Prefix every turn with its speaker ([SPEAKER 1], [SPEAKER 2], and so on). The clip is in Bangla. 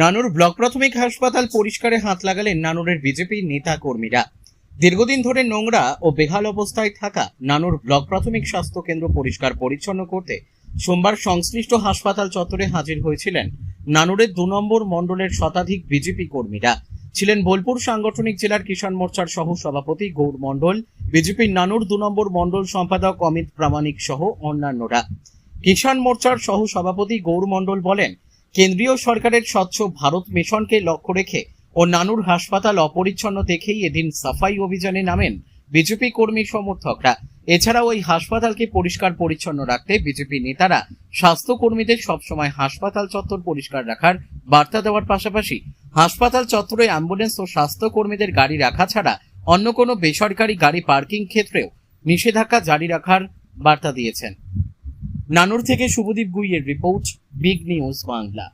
[SPEAKER 1] নানুর ব্লক প্রাথমিক হাসপাতাল পরিষ্কারে হাত লাগালেন নানুরের বিজেপি নেতা কর্মীরা। দীর্ঘদিন ধরে নোংরা ও বেহাল অবস্থায় থাকা নানুর ব্লক প্রাথমিক স্বাস্থ্য কেন্দ্র পরিষ্কার পরিচ্ছন্ন করতে সোমবার সংশ্লিষ্ট হাসপাতাল চত্বরে হাজির হয়েছিলেন নানুরের ২ নম্বর মণ্ডলের শতাধিক বিজেপি কর্মীরা। ছিলেন বোলপুর সাংগঠনিক জেলার কিষাণ মোর্চার সহ সভাপতি গৌর মণ্ডল, বিজেপির নানুর ২ নম্বর মণ্ডল সম্পাদক অমিত প্রামাণিক সহ অন্যান্যরা। কিষাণ মোর্চার সহ সভাপতি গৌর মণ্ডল বলেন, কেন্দ্রীয় সরকারের স্বচ্ছ ভারত মিশনকে লক্ষ্য রেখে ও নানুর হাসপাতাল অপরিচ্ছন্ন দেখেই এদিন সাফাই অভিযানে নামেন বিজেপি কর্মী সমর্থকরা। এছাড়াও ওই হাসপাতালকে পরিষ্কার পরিচ্ছন্ন রাখতে বিজেপি নেতারা স্বাস্থ্য কর্মীদের সবসময় হাসপাতাল চত্বর পরিষ্কার রাখার বার্তা দেওয়ার পাশাপাশি হাসপাতাল চত্বরে অ্যাম্বুলেন্স ও স্বাস্থ্য কর্মীদের গাড়ি রাখা ছাড়া অন্য কোনো বেসরকারি গাড়ি পার্কিং ক্ষেত্রেও নিষেধাজ্ঞা জারি রাখার বার্তা দিয়েছেন। নানুর থেকে শুভদীপ গুইয়ের রিপোর্ট, বিগ নিউজ বাংলা।